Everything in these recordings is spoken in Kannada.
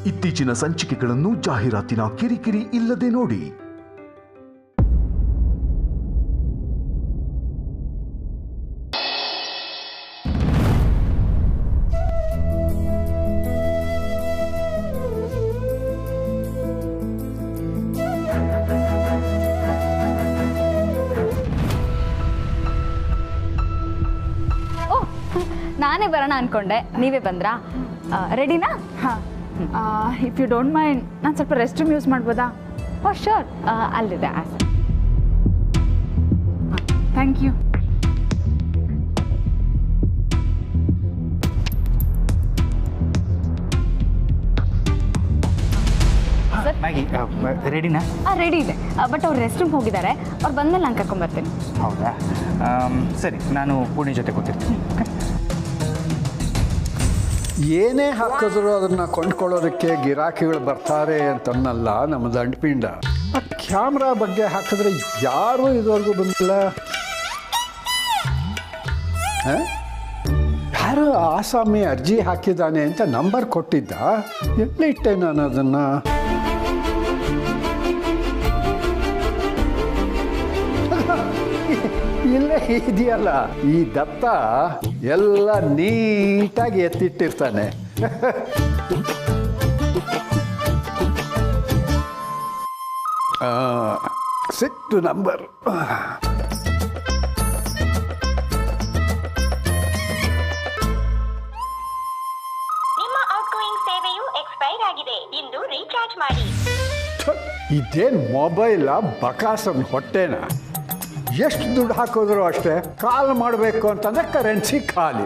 ಇತ್ತೀಚಿನ ಸಂಚಿಕೆಗಳನ್ನು ಜಾಹೀರಾತಿನ ಕಿರಿಕಿರಿ ಇಲ್ಲದೆ ನೋಡಿ. ನಾನೇ ಬರೋಣ ಅನ್ಕೊಂಡೆ, ನೀವೇ ಬಂದ್ರಾ? ರೆಡಿನಾ? ಹಾಂ, ಇಫ್ ಯು ಡೋಂಟ್ ಮೈಂಡ್ ನಾನು ಸ್ವಲ್ಪ ರೆಸ್ಟ್ ರೂಮ್ ಯೂಸ್ ಮಾಡ್ಬೋದಾ? ಓ ಶೋರ್, ಅಲ್ಲಿದೆ. Thank you. ಮ್ಯಾಗಿ ರೆಡಿನಾ? ರೆಡಿ ಇದೆ, ಬಟ್ ಅವ್ರು ರೆಸ್ಟ್ ರೂಮ್ ಹೋಗಿದ್ದಾರೆ. ಅವ್ರು ಬಂದಮೇಲೆ ನಾನು ಕರ್ಕೊಂಬರ್ತೀನಿ. ಹೌದಾ? ಸರಿ, ನಾನು ಪೂರ್ಣಿ ಜೊತೆ ಕೂತಿರ್ತೀನಿ. ಏನೇ ಹಾಕಿದ್ರು ಅದನ್ನು ಕೊಂಡ್ಕೊಳ್ಳೋದಕ್ಕೆ ಗಿರಾಕಿಗಳು ಬರ್ತಾರೆ ಅಂತನ್ನಲ್ಲ ನಮ್ಮ ದಂಡಪಿಂಡ. ಆ ಕ್ಯಾಮ್ರಾ ಬಗ್ಗೆ ಹಾಕಿದ್ರೆ ಯಾರೂ ಇದುವರೆಗೂ ಬಂದಿಲ್ಲ. ಯಾರು ಆಸಾಮಿ ಅರ್ಜಿ ಹಾಕಿದ್ದಾನೆ ಅಂತ ನಂಬರ್ ಕೊಟ್ಟಿದ್ದ, ಎಲ್ಲಿಟ್ಟೆ ನಾನು ಅದನ್ನು? ಇಲ್ಲೇ ಇದೆಯಲ್ಲ, ಈ ದತ್ತ ಎಲ್ಲ ನೀಟಾಗಿ ಎತ್ತಿಟ್ಟಿರ್ತಾನೆ. ಸಿಕ್ತು ನಂಬರ್. ನಿಮ್ಮ ಔಟ್ಗೋಯಿಂಗ್ ಸೇವೆಯು ಎಕ್ಸ್ಪೈರ್ ಆಗಿದೆ, ಇಂದು ರೀಚಾರ್ಜ್ ಮಾಡಿ. ಇದೇನು ಮೊಬೈಲ ಬಕಾಸನ್ ಹೊಟ್ಟೆನ? ಎಷ್ಟು ದುಡ್ಡು ಹಾಕಿದ್ರು ಅಷ್ಟೇ, ಕಾಲ್ ಮಾಡಬೇಕು ಅಂತಂದ್ರೆ ಕರೆನ್ಸಿ ಖಾಲಿ.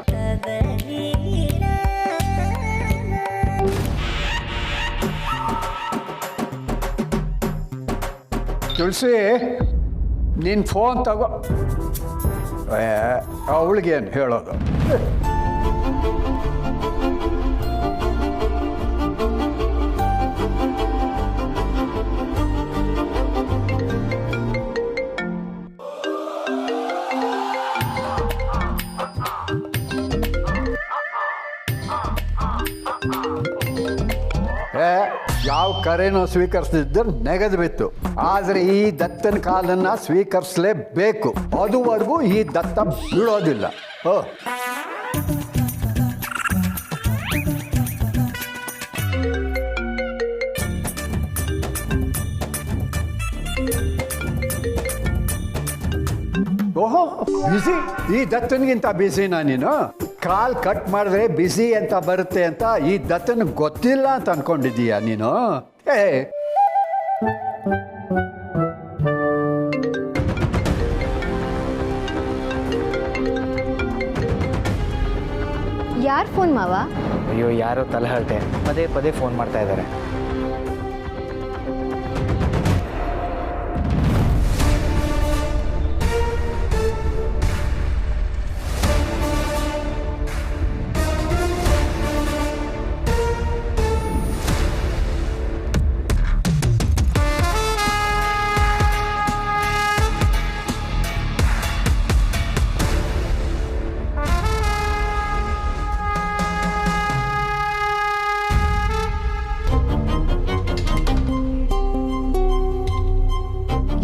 ತುಳಸಿ, ನಿನ್ನ ಫೋನ್ ತಗೋ. ಅವಳಿಗೇನು ಹೇಳೋದು? ಯಾವ ಕರೆನೋ ಸ್ವೀಕರಿಸ್ತಿದ್ದರೆ ನೆಗೆದು ಬಿತ್ತು. ಆದರೆ ಈ ದತ್ತನ ಕಾಲನ್ನು ಸ್ವೀಕರಿಸಲೇಬೇಕು. ಅದುವರೆಗೂ ಈ ದತ್ತ ಬಿಡೋದಿಲ್ಲ. ಓಹೋ, ಬಿಸಿ? ಈ ದತ್ತನಿಗಿಂತ ಬಿಸಿನಾ ನೀನು? ಕಾಲ್ ಕಟ್ ಮಾಡಿದ್ರೆ ಬಿಸಿ ಅಂತ ಬರುತ್ತೆ ಅಂತ ಈ ದತ್ತನ ಗೊತ್ತಿಲ್ಲ ಅಂತ ಅನ್ಕೊಂಡಿದ್ದೀಯಾ ನೀನು? ಯಾರು ಫೋನ್ ಮಾವ? ಅಯ್ಯೋ, ಯಾರೋ ತಲೆಹರಟೆ ಪದೇ ಪದೇ ಫೋನ್ ಮಾಡ್ತಾ ಇದ್ದಾರೆ.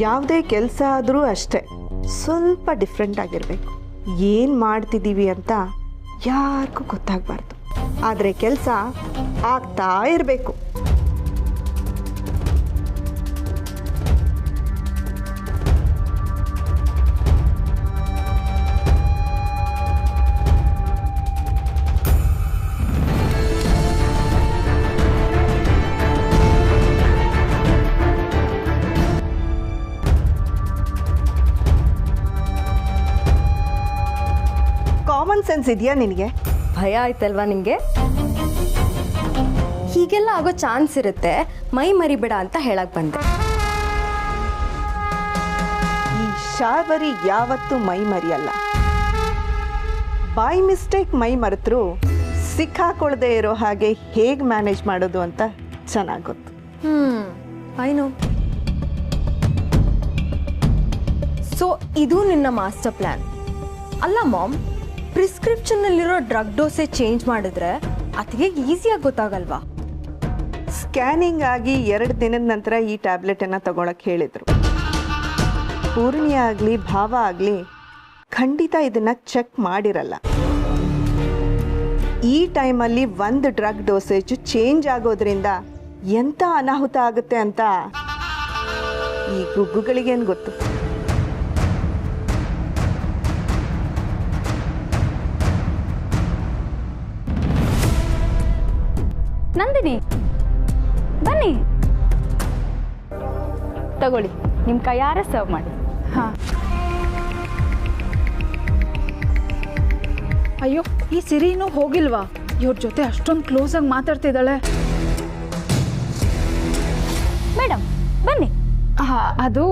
ಯಾವುದೇ ಕೆಲಸ ಆದರೂ ಅಷ್ಟೇ, ಸ್ವಲ್ಪ ಡಿಫ್ರೆಂಟ್ ಆಗಿರಬೇಕು. ಏನು ಮಾಡ್ತಿದ್ದೀವಿ ಅಂತ ಯಾರಿಗೂ ಗೊತ್ತಾಗಬಾರ್ದು. ಆದರೆ ಕೆಲಸ ಆಗ್ತಾ ಇರಬೇಕು. ಕಾಮನ್ ಸೆನ್ಸ್ ಇದೆಯಾ ನಿನಗೆ? ಭಯ ಆಯ್ತಲ್ವಾ ನಿಮಗೆ? ಹೀಗೆಲ್ಲ ಆಗೋ ಚಾನ್ಸ್ ಇರುತ್ತೆ, ಮೈ ಮರಿಬೇಡ ಅಂತ ಹೇಳಕ್ ಬಂದೆ. ಈ ಶಾರ್ವರಿ ಯಾವತ್ತೂ ಮೈ ಮರಿಯಲ್ಲ. ಬೈ ಮಿಸ್ಟೇಕ್ ಮೈ ಮರೆತರೂ ಸಿಕ್ಕಾಕೊಳ್ಳದೆ ಇರೋ ಹಾಗೆ ಹೇಗೆ ಮ್ಯಾನೇಜ್ ಮಾಡೋದು ಅಂತ ಚೆನ್ನಾಗಿ ಗೊತ್ತು. ಐನು. ಸೊ ಇದು ನಿನ್ನ ಮಾಸ್ಟರ್ ಪ್ಲಾನ್ ಅಲ್ಲ ಮಾಮ್? ಪ್ರಿಸ್ಕ್ರಿಪ್ಷನ್ನಲ್ಲಿರೋ ಡ್ರಗ್ ಡೋಸೇಜ್ ಚೇಂಜ್ ಮಾಡಿದ್ರೆ ಅದಕ್ಕೆ ಈಸಿಯಾಗಿ ಗೊತ್ತಾಗಲ್ವಾ? ಸ್ಕ್ಯಾನಿಂಗ್ ಆಗಿ 2 ದಿನದ ನಂತರ ಈ ಟ್ಯಾಬ್ಲೆಟನ್ನು ತಗೊಳಕ್ಕೆ ಹೇಳಿದರು. ಪೂರ್ಣಿ ಆಗಲಿ ಭಾವ ಆಗಲಿ ಖಂಡಿತ ಇದನ್ನು ಚೆಕ್ ಮಾಡಿರಲ್ಲ. ಈ ಟೈಮಲ್ಲಿ ಒಂದು ಡ್ರಗ್ ಡೋಸೇಜ್ ಚೇಂಜ್ ಆಗೋದ್ರಿಂದ ಎಂಥ ಅನಾಹುತ ಆಗುತ್ತೆ ಅಂತ ಈ ಗುಗ್ಗುಗಳಿಗೇನು ಗೊತ್ತು. ನಂದಿನಿ ಬನ್ನಿ, ತಗೊಳ್ಳಿ, ನಿಮ್ಮ ಕೈಯಾರೆ ಸರ್ವ್ ಮಾಡಿ. ಹಾಂ. ಅಯ್ಯೋ, ಈ ಸಿರಿನೂ ಹೋಗಿಲ್ವಾ? ಇವ್ರ ಜೊತೆ ಅಷ್ಟೊಂದು ಕ್ಲೋಸ್ ಆಗಿ ಮಾತಾಡ್ತಿದ್ದಾಳೆ. ಮೇಡಮ್ ಬನ್ನಿ. ಅದು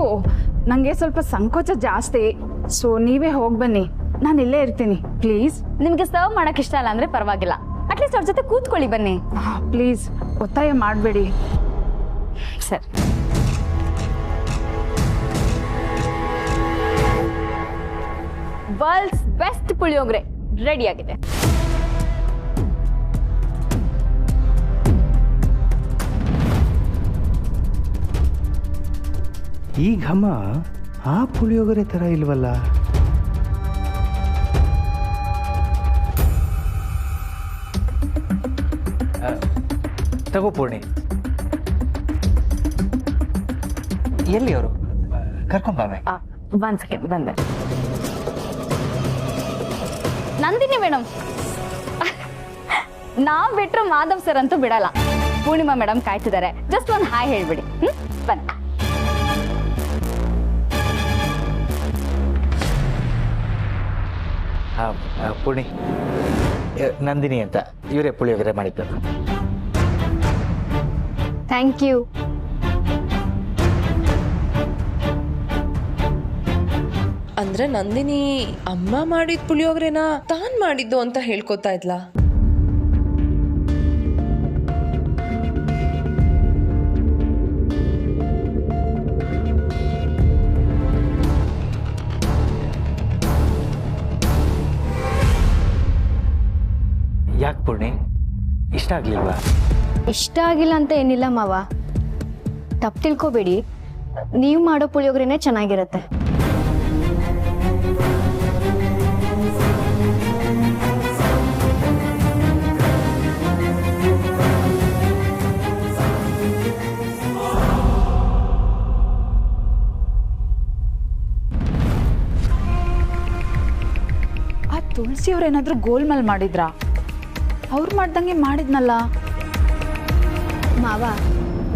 ನನಗೆ ಸ್ವಲ್ಪ ಸಂಕೋಚ ಜಾಸ್ತಿ, ಸೊ ನೀವೇ ಹೋಗಿ ಬನ್ನಿ, ನಾನು ಇಲ್ಲೇ ಇರ್ತೀನಿ ಪ್ಲೀಸ್. ನಿಮಗೆ ಸರ್ವ್ ಮಾಡಕ್ಕೆ ಇಷ್ಟ ಇಲ್ಲ ಅಂದರೆ ಪರವಾಗಿಲ್ಲ, ಅಟ್ಲೀಸ್ಟ್ ಅವ್ರ ಜೊತೆ ಕೂತ್ಕೊಳ್ಳಿ ಬನ್ನಿ. ಪ್ಲೀಸ್ ಒತ್ತಾಯ ಮಾಡಬೇಡಿ. ಸರಿ. ವರ್ಲ್ಡ್ಸ್ ಬೆಸ್ಟ್ ಪುಳಿಯೋಗರೆ ರೆಡಿ ಆಗಿದೆ. ಈ ಘಮ ಆ ಪುಳಿಯೋಗರೆ ಥರ ಇಲ್ವಲ್ಲ? ತಗೋ ಪೂರ್ಣಿ. ಎಲ್ಲಿ ಅವರು? ಕರ್ಕೊಂಬಾವೆ. 1 ಸೆಕೆಂಡ್ ಬಂದೆ. ನಂದಿನಿ ಮೇಡಮ್, ನಾವ್ ಬಿಟ್ರು ಮಾಧವ್ ಸರ್ ಅಂತೂ ಬಿಡಲ್ಲ. ಪೂರ್ಣಿಮಾ ಮೇಡಮ್ ಕಾಯ್ತಿದ್ದಾರೆ, ಜಸ್ಟ್ ಒಂದು ಹಾಯ್ ಹೇಳ್ಬಿಡಿ. ಬನ್ನಿ. ಪೂರ್ಣಿ, ನಂದಿನಿ ಅಂತ ಇವರೇ ಪುಳಿಯೋಗರೆ ಮಾಡಿದ್ದಾರೆ. Thank you. ಅಂದ್ರೆ ನಂದಿನಿ ಅಮ್ಮ ಮಾಡಿದ ಪುಳಿಯೋಗರೆನ ತಾನ್ ಮಾಡಿದ್ದು ಅಂತ ಹೇಳ್ಕೊತಾ ಇದ್ಲಾ? ಯಾಕೆ ಪೂರ್ಣಿ, ಇಷ್ಟ ಆಗ್ಲಿಲ್ವಾ? ಇಷ್ಟ ಆಗಿಲ್ಲ ಅಂತ ಏನಿಲ್ಲ ಮಾವ, ತಪ್ಪು ತಿಳ್ಕೊಬೇಡಿ, ನೀವು ಮಾಡೋ ಪುಳಿಯೋಗರೆನೇ ಚೆನ್ನಾಗಿರುತ್ತೆ. ಆ ತುಳಸಿ ಅವ್ರೇನಾದ್ರೂ ಗೋಲ್ಮಾಲ್ ಮಾಡಿದ್ರಾ? ಅವ್ರು ಮಾಡ್ದಂಗೆ ಮಾಡಿದ್ನಲ್ಲ. ಮಾವ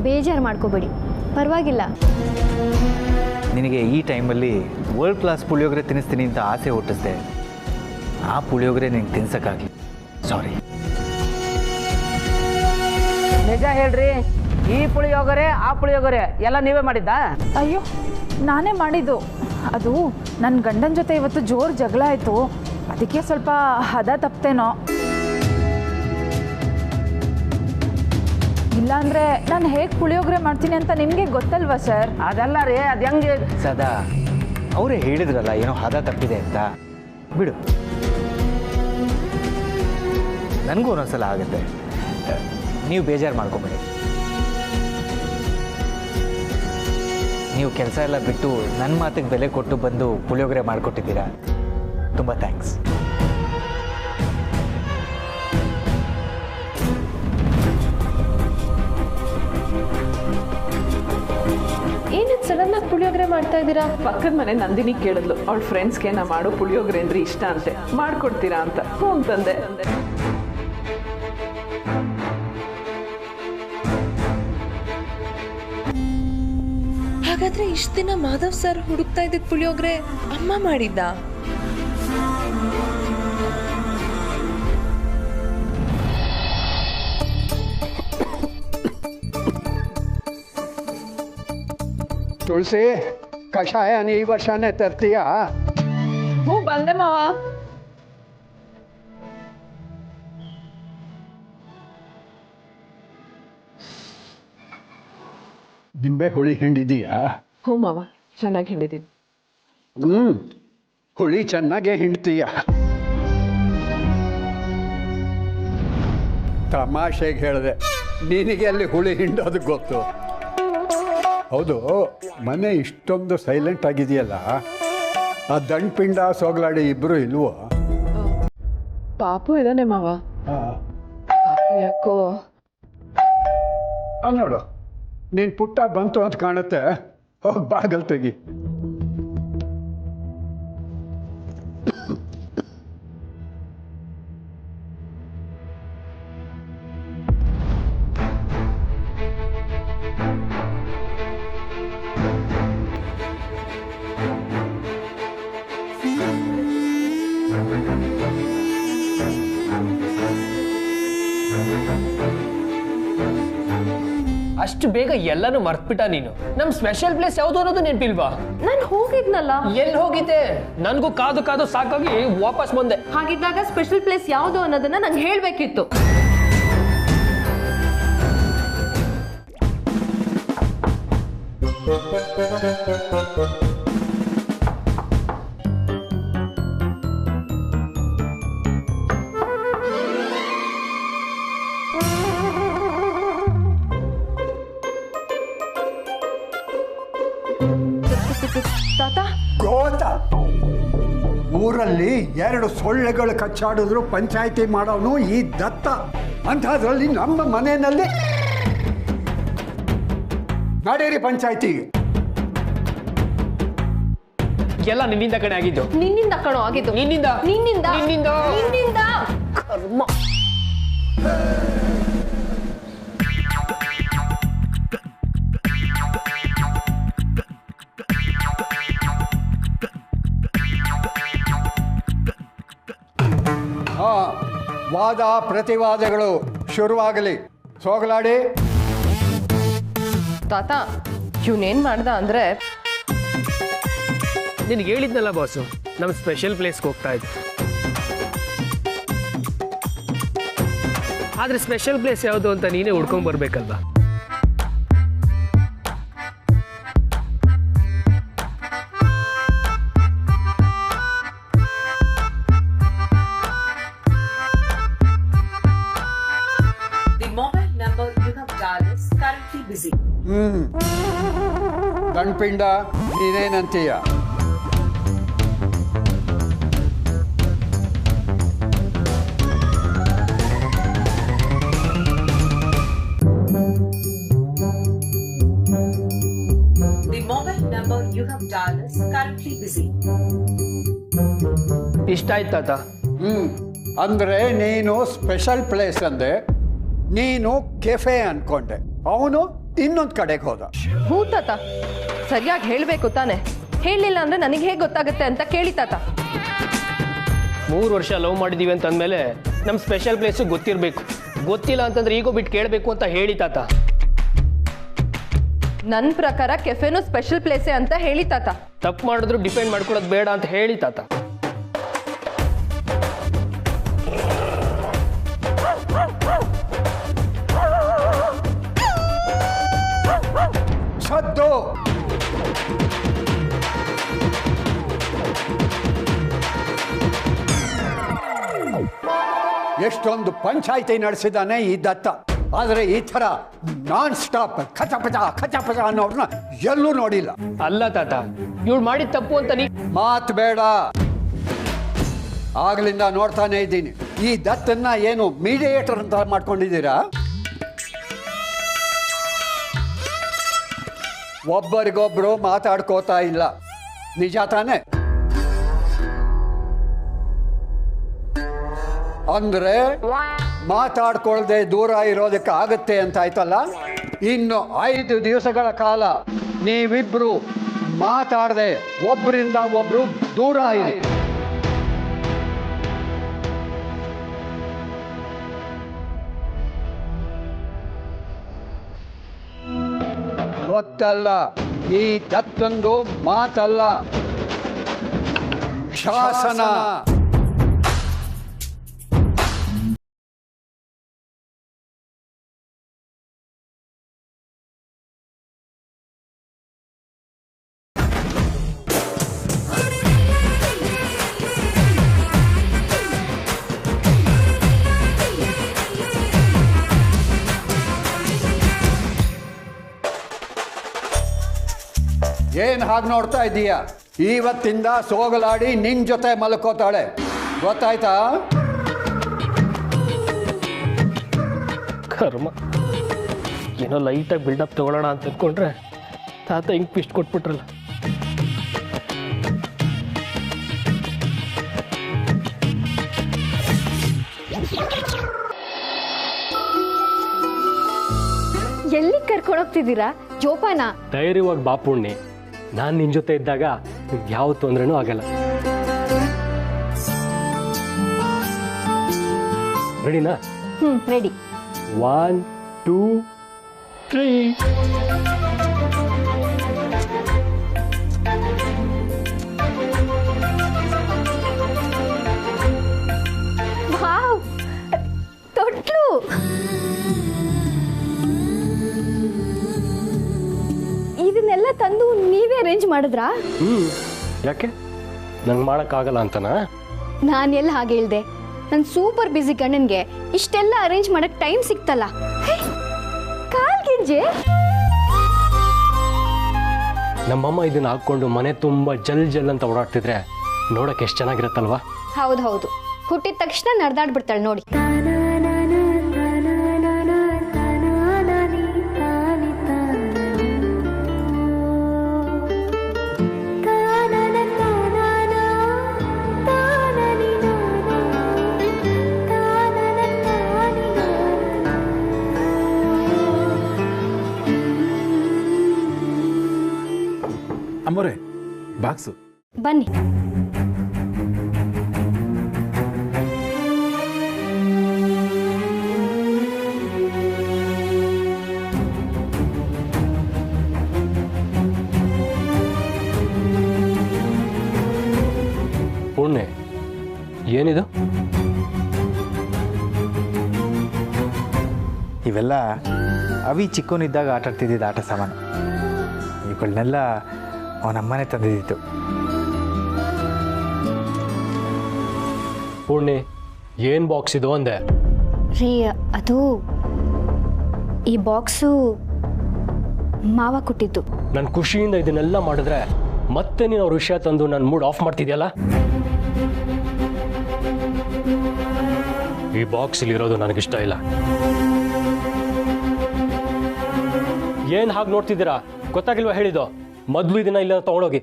ಬೇಜಾರು ಮಾಡ್ಕೋಬೇಡಿ, ಪರವಾಗಿಲ್ಲ. ನಿನಗೆ ಈ ಟೈಮಲ್ಲಿ ವರ್ಲ್ಡ್ ಕ್ಲಾಸ್ ಪುಳಿಯೋಗರೆ ತಿನ್ನಿಸ್ತೀನಿ ಅಂತ ಆಸೆ ಹುಟ್ಟಿಸ್ದೆ. ಆ ಪುಳಿಯೋಗರೆ ನಿನಗೆ ತಿನ್ಸಕ್ಕಾಗಲಿ, ಸಾರಿ. ನಿಜ ಹೇಳ್ರಿ, ಈ ಪುಳಿಯೋಗರೆ ಆ ಪುಳಿಯೋಗರೆ ಎಲ್ಲ ನೀವೇ ಮಾಡಿದ್ದ? ಅಯ್ಯೋ, ನಾನೇ ಮಾಡಿದ್ದು. ಅದು ನನ್ನ ಗಂಡನ ಜೊತೆ ಇವತ್ತು ಜೋರು ಜಗಳ ಆಯಿತು, ಅದಕ್ಕೆ ಸ್ವಲ್ಪ ಹದ ತಪ್ಪೇನೋ. ಇಲ್ಲಾಂದ್ರೆ ನಾನು ಹೇಗೆ ಪುಳಿಯೋಗರೆ ಮಾಡ್ತೀನಿ ಅಂತ ನಿಮಗೆ ಗೊತ್ತಲ್ವಾ ಸರ್? ಅದೆಲ್ಲ ರೀ, ಅದು ಹೆಂಗೆ ಸದಾ ಅವರೇ ಹೇಳಿದ್ರಲ್ಲ ಏನೋ ಹದ ತಪ್ಪಿದೆ ಅಂತ. ಬಿಡು, ನನಗೂ ಒಂದೊಂದ್ಸಲ ಆಗುತ್ತೆ, ನೀವು ಬೇಜಾರು ಮಾಡ್ಕೊಬೇಡಿ. ನೀವು ಕೆಲಸ ಎಲ್ಲ ಬಿಟ್ಟು ನನ್ನ ಮಾತಿಗೆ ಬೆಲೆ ಕೊಟ್ಟು ಬಂದು ಪುಳಿಯೋಗರೆ ಮಾಡಿಕೊಟ್ಟಿದ್ದೀರಾ, ತುಂಬ ಥ್ಯಾಂಕ್ಸ್. ಏನಿದ್ ಸಡನ್ ಆಗಿ ಪುಳಿಯೋಗರೆ ಮಾಡ್ತಾ ಇದ್ದೀರಾ? ಪಕ್ಕದ ಮನೆ ನಂದಿನಿ ಕೇಳಿದ್ಲು, ಅವಳ ಫ್ರೆಂಡ್ಸ್ಗೆ ನಾ ಮಾಡೋ ಪುಳಿಯೋಗರೆ ಅಂದ್ರೆ ಇಷ್ಟ ಅಂತೆ, ಮಾಡ್ಕೊಡ್ತೀರಾ ಅಂತ. ಹ್ಞೂ ಅಂತಂದೆ. ಹಾಗಾದ್ರೆ ಇಷ್ಟ ದಿನ ಮಾಧವ್ ಸರ್ ಹುಡುಕ್ತಾ ಇದ್ದಿದ್ ಪುಳಿಯೋಗರೆ ಅಮ್ಮ ಮಾಡಿದ್ದ? ತುಳಸಿ, ಕಷಾಯನ ಈ ವರ್ಷನೇ ತರ್ತೀಯಾ? ಹ್ಞೂ ಬಂದೆ ಮಾವ. ನಿಂಬೆ ಹುಳಿ ಹಿಂಡಿದೀಯಾ? ಹ್ಞೂ ಮಾವ, ಚೆನ್ನಾಗಿ ಹಿಂಡಿದ್ದೀನಿ. ಹುಳಿ ಚೆನ್ನಾಗೇ ಹಿಂಡ್ತೀಯ. ತಮಾಷೆಗೆ ಹೇಳಿದೆ, ನಿನಗೆ ಅಲ್ಲಿ ಹುಳಿ ಹಿಂಡೋದು ಗೊತ್ತು. ಹೌದು, ಮನೆ ಇಷ್ಟೊಂದು ಸೈಲೆಂಟ್ ಆಗಿದೆಯಲ್ಲ, ಆ ದಂಡ್ಪಿಂಡ ಸೋಗಲಾಡಿ ಇಬ್ಬರು ಇಲ್ವೋ? ಪಾಪು ಇದಾನೆ ಮಾವ. ಯಾಕೋ ನೋಡು, ನೀನು ಪುಟ್ಟ ಬಂತು ಅಂತ ಕಾಣುತ್ತೆ. ಹೋಗಿ ಬಾಗಲ್ ತೆಗಿ. ಅಷ್ಟು ಬೇಗ ಎಲ್ಲನೂ ಮರ್ತ್ಬಿಟ್ಟ ನೀನು. ನಮ್ ಸ್ಪೆಷಲ್ ಪ್ಲೇಸ್ ಯಾವ್ದು ಅನ್ನೋದು ನೆನಪಿಲ್ವಾ? ನಾನು ಹೋಗಿದ್ನಲ್ಲ. ಎಲ್ಲಿ ಹೋಗಿದ್ದೆ? ನನ್ಗೂ ಕಾದು ಕಾದು ಸಾಕಾಗಿ ವಾಪಸ್ ಬಂದೆ. ಹಾಗಿದ್ದಾಗ ಸ್ಪೆಷಲ್ ಪ್ಲೇಸ್ ಯಾವ್ದು ಅನ್ನೋದನ್ನ ನಂಗೆ ಹೇಳ್ಬೇಕಿತ್ತು. ತಾತ, ಗೋತ ಊರಲ್ಲಿ 2 ಸೊಳ್ಳೆಗಳು ಕಚ್ಚಾಡಿದ್ರು ಪಂಚಾಯಿತಿ ಮಾಡೋನು ಈ ದತ್ತ. ಅಂಥದ್ರಲ್ಲಿ ನಮ್ಮ ಮನೆಯಲ್ಲಿ ನಡೀರಿ ಪಂಚಾಯಿತಿ. ಎಲ್ಲ ನಿನ್ನಿಂದ ಕಡೆ ಆಗಿದ್ದು. ನಿನ್ನಿಂದ ಕಣೋ ಆಗಿದ್ದು. ನಿನ್ನಿಂದ ನಿನ್ನಿಂದ ನಿನ್ನಿಂದ ನಿನ್ನಿಂದ ಕರ್ಮ. ವಾದ ಪ್ರತಿವಾದಗಳು ಶುರುವಾಗಲಿ. ಸೋಗಲಾಡಿ. ತಾತ, ಇವನೇನ್ ಮಾಡ್ದ ಅಂದ್ರೆ, ನಿನ್ಗೆ ಹೇಳಿದ್ನಲ್ಲ ಬಾಸು, ನಮ್ಮ ಸ್ಪೆಷಲ್ ಪ್ಲೇಸ್ಗೆ ಹೋಗ್ತಾ ಇದ್ದೆ. ಆದ್ರೆ ಸ್ಪೆಷಲ್ ಪ್ಲೇಸ್ ಯಾವುದು ಅಂತ ನೀನೇ ಹುಡ್ಕೊಂಡ್ ಬರ್ಬೇಕಲ್ವಾ? ದಂಡ್ಪಿಂಡ, ನೀನೇನಂತೀಯ? ಇಷ್ಟ ಆಯ್ತಾತ? ಅಂದ್ರೆ ನೀನು ಸ್ಪೆಷಲ್ ಪ್ಲೇಸ್ ಅಂದೆ, ನೀನು ಕೆಫೆ ಅನ್ಕೊಂಡೆ, ಅವನು ಇನ್ನೊಂದು ಕಡೆಗೆ ಹೋದ. ಹೂ ತಾತ, ಸರಿಯಾಗಿ ಹೇಳ್ಬೇಕು ತಾನೆ. ಹೇಳಿಲ್ಲ ಅಂದ್ರೆ ನನಗೆ ಹೇಗೆ ಗೊತ್ತಾಗುತ್ತೆ ಅಂತ ಕೇಳಿ ತಾತ. 3 ವರ್ಷ ಲವ್ ಮಾಡಿದೀವಿ ಅಂತ ಅಂದಮೇಲೆ ನಮ್ಮ ಸ್ಪೆಷಲ್ ಪ್ಲೇಸ್ ಗೊತ್ತಿರಬೇಕು. ಗೊತ್ತಿಲ್ಲ ಅಂತಂದ್ರೆ ಈಗೋ ಬಿಟ್ಟು ಕೇಳಬೇಕು ಅಂತ ಹೇಳಿ ತಾತ. ನನ್ನ ಪ್ರಕಾರ ಕೆಫೆನು ಸ್ಪೆಷಲ್ ಪ್ಲೇಸೇ ಅಂತ ಹೇಳಿ ತಾತ. ತಪ್ಪು ಮಾಡಿದ್ರು ಡಿಪೆಂಡ್ ಮಾಡ್ಕೊಳ್ಳೋದು ಬೇಡ ಅಂತ ಹೇಳಿ ತಾತ. ಸದ್ದು. ಎಷ್ಟೊಂದು ಪಂಚಾಯಿತಿ ನಡೆಸಿದ್ದಾನೆ ಈ ದತ್ತ. ಆದರೆ ಈ ಥರ ನಾನ್ ಸ್ಟಾಪ್ ಖಚಪಚ ಅನ್ನೋರ್ನ ಎಲ್ಲೂ ನೋಡಿಲ್ಲ. ಅಲ್ಲ ತಾತ, ಇವಳು ಮಾಡಿದ ತಪ್ಪು ಅಂತ ನೀ ಮಾತು ಬೇಡ. ಆಗ್ಲಿಂದ ನೋಡ್ತಾನೆ ಇದ್ದೀನಿ. ಈ ದತ್ತನ್ನ ಏನು ಮೀಡಿಯೇಟರ್ ಅಂತ ಮಾಡ್ಕೊಂಡಿದ್ದೀರಾ? ಒಬ್ಬರಿಗೊಬ್ರು ಮಾತಾಡ್ಕೋತಾ ಇಲ್ಲ, ನಿಜ ತಾನೆ? ಅಂದ್ರೆ ಮಾತಾಡ್ಕೊಳ್ದೆ ದೂರ ಇರೋದಕ್ಕೆ ಆಗತ್ತೆ ಅಂತ ಆಯ್ತಲ್ಲ. ಇನ್ನು 5 ದಿವಸಗಳ ಕಾಲ ನೀವಿಬ್ರು ಮಾತಾಡದೆ ಒಬ್ಬರಿಂದ ಒಬ್ರು ದೂರ ಇರಿ. ಗೊತ್ತಲ್ಲ, ಈ ದತ್ತಂದು ಮಾತಲ್ಲ, ಶಾಸನ. ಏನು ಹಾಗೆ ನೋಡ್ತಾ ಇದ್ದೀಯ? ಇವತ್ತಿಂದ ಸೋಗಲಾಡಿ ನಿನ್ನ ಜೊತೆ ಮಲ್ಕೋತಾಳೆ, ಗೊತ್ತಾಯ್ತಾ? ಕರ್ಮ, ಏನೋ ಲೈಟಾಗಿ ಬಿಲ್ಡಪ್ ತಗೊಳ್ಳೋಣ ಅಂತ ಅಂದ್ಕೊಂಡ್ರೆ ತಾತ ಹಿಂಗೆ ಪಿಸ್ಟ್ ಕೊಟ್ಬಿಟ್ರಲ್ಲ. ಎಲ್ಲಿ ಕರ್ಕೊಂಡೋಗ್ತಿದ್ದೀರಾ? ಜೋಪಾನ. ಧೈರ್ಯವಾಗಿ ಬಾಪುಣ್ಣಿ, ನಾನು ನಿನ್ನ ಜೊತೆ ಇದ್ದಾಗ ಯಾವ ತೊಂದರೆನೂ ಆಗಲ್ಲ. ರೆಡಿನಾ? ರೆಡಿ. 1 2 3. ವಾವ್, ತೊಟ್ಲು. ಇದನ್ನೆಲ್ಲ ತಂದು ನೀವೇ ಅರೇಂಜ್ ಮಾಡಿದ್ರಾ? ಯಾಕೆ, ನಂಗೆ ಮಾಡೋಕ್ಕಾಗಲ್ಲ ಅಂತನಾ? ನಾನು ಎಲ್ಲ ಹಾಗೆ ಹೇಳ್ದೆ. ನನ್ನ ಸೂಪರ್ ಬ್ಯುಸಿ ಗಂಡನ್ಗೆ ಇಷ್ಟೆಲ್ಲ ಅರೇಂಜ್ ಮಾಡಕ್ ಟೈಮ್ ಸಿಕ್ತಲ್ಲ. ಕಾಲ್ಗೆಜ್ಜೆ. ನಮ್ಮಮ್ಮ ಇದನ್ನ ಹಾಕೊಂಡು ಮನೆ ತುಂಬ ಜಲ್ ಜಲ್ ಅಂತ ಓಡಾಡ್ತಿದ್ರೆ ನೋಡಕ್ಕೆ ಎಷ್ಟು ಚೆನ್ನಾಗಿರುತ್ತಲ್ವಾ? ಹೌದು ಹೌದು, ಹುಟ್ಟಿದ ತಕ್ಷಣ ನಡೆದಾಡ್ಬಿಡ್ತಾಳೆ ನೋಡಿ. ಅಮ್ಮೋರೆ, ಬಾಕ್ಸು ಬನ್ನಿ. ಪುಣ್ಯ, ಏನಿದು? ಇವೆಲ್ಲ ಅವಿ ಚಿಕ್ಕವನಿದ್ದಾಗ ಆಟ ಆಡ್ತಿದ್ದಿದ್ದು ಆಟ ಸಾಮಾನು. ಇವುಗಳನ್ನೆಲ್ಲ ಅವನಮ್ಮನೇ ತಂದಿದ್ದಿತ್ತು. ಪುಣ್ಯ, ಏನು ಬಾಕ್ಸ್ ಇದು ಅಂದೆ? ರೀ, ಅದು ಈ ಬಾಕ್ಸು ಮಾವ ಕೊಟ್ಟಿದ್ದು. ನನ್ನ ಖುಷಿಯಿಂದ ಇದನ್ನೆಲ್ಲ ಮಾಡಿದ್ರೆ ಮತ್ತೆ ನೀನು ಅವ್ರ ವಿಷಯ ತಂದು ನನ್ನ ಮೂಡ್ ಆಫ್ ಮಾಡ್ತಿದ್ಯಲ್ಲ. ಈ ಬಾಕ್ಸಲ್ಲಿ ಇರೋದು ನನಗಿಷ್ಟ ಇಲ್ಲ. ಏನು ಹಾಗೆ ನೋಡ್ತಿದ್ದೀರಾ? ಗೊತ್ತಾಗಿಲ್ವಾ ಹೇಳಿದ್ದು? ಮೊದಲು ಇದನ್ನ ಇಲ್ಲ ತಗೊಂಡೋಗಿ.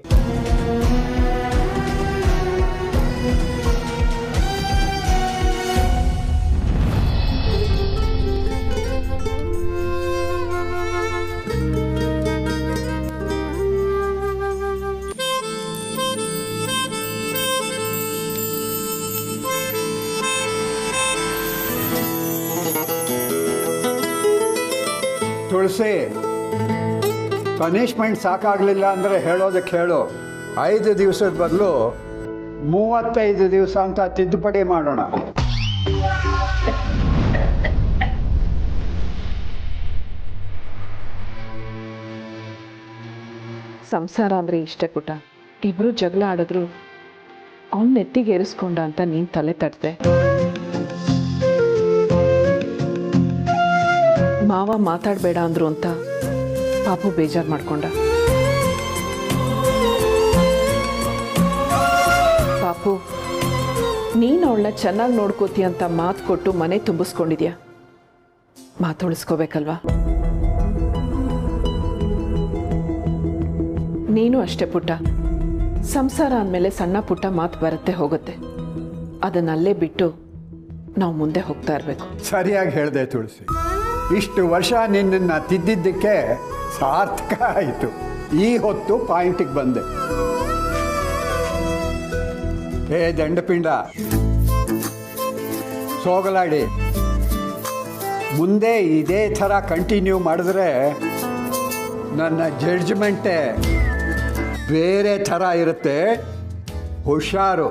ತುಳಸಿ, ಪನಿಷ್ಮೆಂಟ್ ಸಾಕಾಗಲಿಲ್ಲ ಅಂದರೆ ಹೇಳೋದಕ್ಕೆ ಹೇಳು. 5 ದಿವಸದ ಬದಲು 35 ದಿವಸ ಅಂತ ತಿದ್ದುಪಡಿ ಮಾಡೋಣ. ಸಂಸಾರ ಅಂದರೆ ಇಷ್ಟೇ ಪುಟ. ಇಬ್ಬರು ಜಗಳ ಆಡಿದ್ರು ಅವನ ನೆತ್ತಿಗೆ ಏರಿಸ್ಕೊಂಡ ಅಂತ ನೀನು ತಲೆ ತಟ್ಟದೆ. ಮಾವ ಮಾತಾಡಬೇಡ ಅಂದ್ರು ಅಂತ ಪಾಪು ಬೇಜಾರು ಮಾಡ್ಕೊಂಡ. ಪಾಪು, ನೀನು ಅವಳನ್ನ ಚೆನ್ನಾಗಿ ನೋಡ್ಕೋತೀಯ ಅಂತ ಮಾತು ಕೊಟ್ಟು ಮನೆ ತುಂಬಿಸ್ಕೊಂಡಿದ್ಯಾ. ಮಾತುಳಿಸ್ಕೋಬೇಕಲ್ವಾ? ನೀನು ಅಷ್ಟೇ ಪುಟ್ಟ. ಸಂಸಾರ ಅಂದಮೇಲೆ ಸಣ್ಣ ಪುಟ್ಟ ಮಾತು ಬರುತ್ತೆ ಹೋಗುತ್ತೆ. ಅದನ್ನಲ್ಲೇ ಬಿಟ್ಟು ನಾವು ಮುಂದೆ ಹೋಗ್ತಾ ಇರಬೇಕು. ಸರಿಯಾಗಿ ಹೇಳಿದೆ ತುಳಸಿ. ಇಷ್ಟು ವರ್ಷ ನಿನ್ನನ್ನು ತಿದ್ದಿದ್ದಕ್ಕೆ ಸಾರ್ಥಕ ಆಯಿತು. ಈ ಹೊತ್ತು ಪಾಯಿಂಟಿಗೆ ಬಂದೆ. ಹೇ ದಂಡಪಿಂಡ, ಸೋಗಲಾಡಿ, ಮುಂದೆ ಇದೇ ಥರ ಕಂಟಿನ್ಯೂ ಮಾಡಿದ್ರೆ ನನ್ನ ಜಡ್ಜ್ಮೆಂಟೇ ಬೇರೆ ಥರ ಇರುತ್ತೆ. ಹುಷಾರು.